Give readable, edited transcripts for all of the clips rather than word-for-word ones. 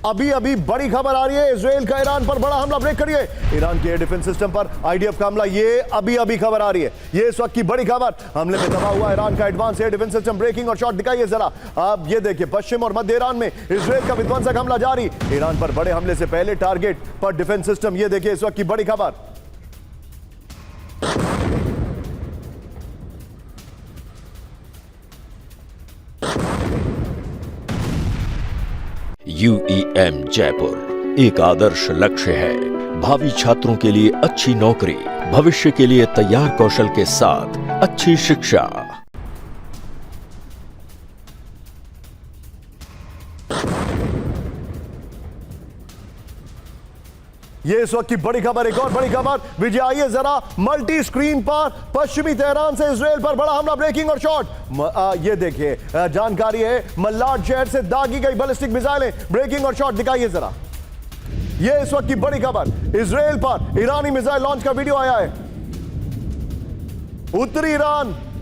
अभी अभी बड़ी खबर आ रही है, इजराइल का ईरान पर बड़ा हमला। ब्रेक करिए। ईरान के एयर डिफेंस सिस्टम पर आईडीएफ का हमला, ये अभी अभी खबर आ रही है, ये इस वक्त की बड़ी खबर। हमले में तबाह हुआ ईरान का advance air defence system. Breaking और शॉट दिखाइए जरा। अब ये देखिए, पश्चिम और मध्य ईरान में इजराइल का विध्वंसक हमला जारी। ईरान पर बड़े हमले से पहले टारगेट पर डिफेंस सिस्टम, ये देखिए इस वक्त की बड़ी खबर। UEM जयपुर एक आदर्श लक्ष्य है। भावी छात्रों के लिए अच्छी नौकरी, भविष्य के लिए तैयार कौशल के साथ अच्छी शिक्षा। ये इस वक्त की बड़ी खबर। एक और बड़ी खबर विजय, आइए जरा मल्टी स्क्रीन पर। पश्चिमी तेहरान से इजराइल पर बड़ा हमला। ब्रेकिंग और शॉट, ये देखिए जानकारी है, मल्लाड शहर से दागी गई बैलिस्टिक मिसाइलें। ब्रेकिंग और शॉट दिखाइए जरा। ये इस वक्त की बड़ी खबर, इजराइल पर ईरानी मिसाइल लॉन्च का वीडियो आया है।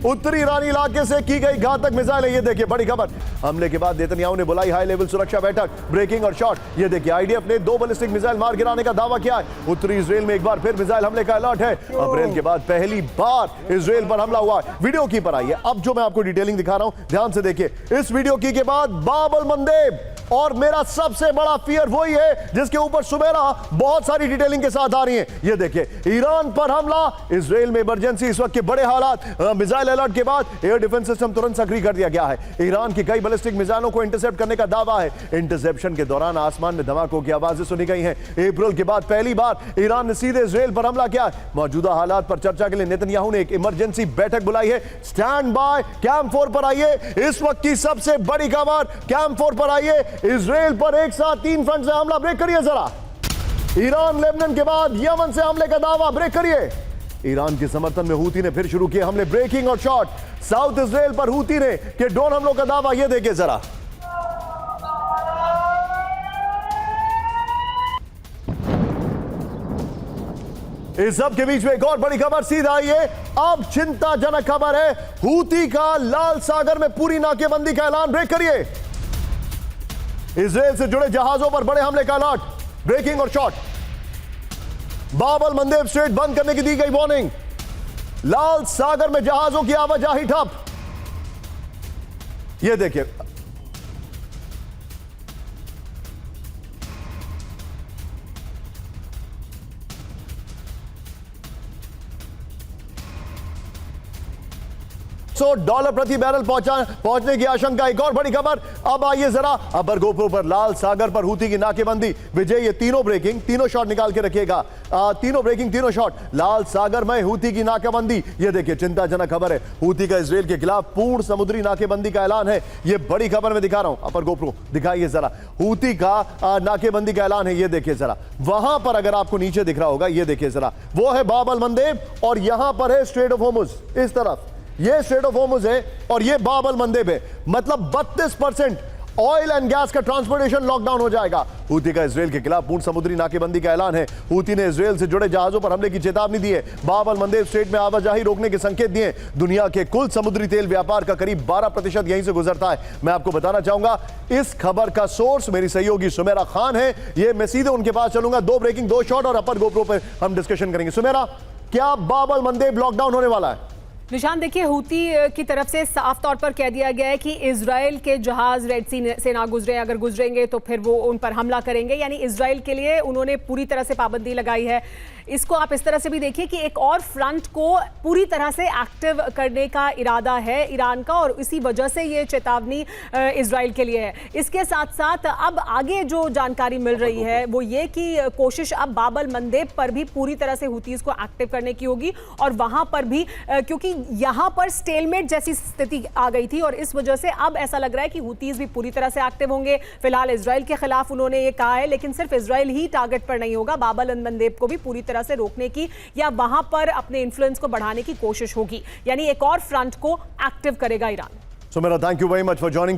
उत्तरी ईरानी इलाके से की गई घातक मिसाइल है, ये देखिए बड़ी खबर। हमले के बाद नेतन्याहू ने बुलाई हाई लेवल सुरक्षा बैठक। ब्रेकिंग और शॉट, ये देखिए आईडीएफ ने 2 बैलिस्टिक मिसाइल मार गिराने का दावा किया है। उत्तरी इजराइल में एक बार फिर मिसाइल हमले का अलर्ट है। अप्रैल के बाद पहली बार इजराइल पर हमला हुआ है। वीडियो की पर आइए। अब जो मैं आपको डिटेलिंग दिखा रहा हूं, ध्यान से देखिए। इस वीडियो की के बाद बाब अल मंदेब, और मेरा सबसे बड़ा फियर वही है जिसके ऊपर सुमेरा बहुत सारी डिटेलिंग के साथ आ रही है। ये देखिए, ईरान पर हमला, इजराइल में इमरजेंसी, इस वक्त के बड़े हालात। मिसाइल अलर्ट के बाद एयर डिफेंस सिस्टम तुरंत सक्रिय कर दिया गया है। ईरान की कई बैलिस्टिक मिसाइलों को इंटरसेप्ट करने का दावा है। इंटरसेप्शन के दौरान आसमान में धमाकों की आवाजें सुनी गई हैं। अप्रैल के बाद पहली बार ईरान ने सीधे इजराइल पर हमला किया है। मौजूदा हालात पर चर्चा के लिए नेतन्याहू ने एक इमरजेंसी बैठक बुलाई है। स्टैंड बाय, कैंप 4 पर आइए। इस वक्त की सबसे बड़ी खबर, कैंप 4 पर आइए। इजराइल पर एक साथ 3 फ्रंट से हमला। ब्रेक करिए जरा। ईरान लेबनान के बाद यमन से हमले का दावा। ब्रेक करिए। ईरान के समर्थन में हूती ने फिर शुरू किए हमले। ब्रेकिंग और शॉट, साउथ इजराइल पर हूती ने के ड्रोन हमलों का दावा, ये देखिए जरा। इस सब के बीच में एक और बड़ी खबर सीधा आई है। अब चिंताजनक खबर है, हूती का लाल सागर में पूरी नाकेबंदी का ऐलान। ब्रेक करिए। इजराइल से जुड़े जहाजों पर बड़े हमले का अलर्ट। ब्रेकिंग और शॉट, बाब अल मंदेब स्ट्रेट बंद करने की दी गई वार्निंग। लाल सागर में जहाजों की आवाजाही ठप। यह देखिए, $100 प्रति बैरल पहुंचने की आशंका। एक और बड़ी खबर। अब आइए जरा अपर गोप्रो पर लाल सागर पर हूती की नाकेबंदी। विजय, ये तीनों ब्रेकिंग, तीनों शॉट निकाल के रखिएगा। तीनों ब्रेकिंग, तीनों शॉट। लाल सागर में हूती की नाकेबंदी, ये देखिए चिंताजनक खबर है। हूती का इजराइल के खिलाफ पूर्ण समुद्री नाकेबंदी का ऐलान है। ये बड़ी खबर मैं दिखा रहा हूं। अपर गोप्रो दिखाइए जरा। हूती का नाकेबंदी का ऐलान है, ये देखिए जरा। वहां पर अगर आपको नीचे दिख रहा होगा, ये देखिए जरा, वो है बाब अल मंदेब और यहां पर है स्ट्रेट ऑफ होर्मुज। इस तरफ ये स्ट्रेट ऑफ होर्मुज है और ये बाब अल मंदेब है। मतलब 32% ऑयल एंड गैस का ट्रांसपोर्टेशन लॉकडाउन हो जाएगा। हूती का इजराइल के खिलाफ पूर्ण समुद्री नाकेबंदी का ऐलान है। हूती ने इजराइल से जुड़े जहाजों पर हमले की चेतावनी दी है। बाब अल मंदेब स्ट्रेट में आवाजाही रोकने के संकेत दिए। दुनिया के कुल समुद्री तेल व्यापार का करीब 12% यहीं से गुजरता है। मैं आपको बताना चाहूंगा, इस खबर का सोर्स मेरी सहयोगी सुमेरा खान है। ये मैं सीधे उनके पास चलूंगा। 2 ब्रेकिंग, 2 शॉट और अपर गोप्रो पर हम डिस्कशन करेंगे। सुमेरा, क्या बाब अल मंदेब लॉकडाउन होने वाला है? निशान, देखिए, हूती की तरफ से साफ तौर पर कह दिया गया है कि इजराइल के जहाज रेड सी से ना गुजरे, अगर गुजरेंगे तो फिर वो उन पर हमला करेंगे। यानी इजराइल के लिए उन्होंने पूरी तरह से पाबंदी लगाई है। इसको आप इस तरह से भी देखिए कि एक और फ्रंट को पूरी तरह से एक्टिव करने का इरादा है ईरान का, और इसी वजह से ये चेतावनी इजराइल के लिए है। इसके साथ साथ अब आगे जो जानकारी मिल रही है वो ये कि कोशिश अब बाब अल मंदेब पर भी पूरी तरह से हूतीज को एक्टिव करने की होगी। और वहां पर भी क्योंकि यहां पर स्टेलमेट जैसी स्थिति आ गई थी, और इस वजह से अब ऐसा लग रहा है कि हूतीज भी पूरी तरह से एक्टिव होंगे। फिलहाल इजराइल के खिलाफ उन्होंने ये कहा है, लेकिन सिर्फ इजराइल ही टारगेट पर नहीं होगा। बाब अल मंदेब को भी पूरी तरह से रोकने की या वहां पर अपने इन्फ्लुएंस को बढ़ाने की कोशिश होगी। यानी एक और फ्रंट को एक्टिव करेगा Iran. Sumera, thank you very much for joining.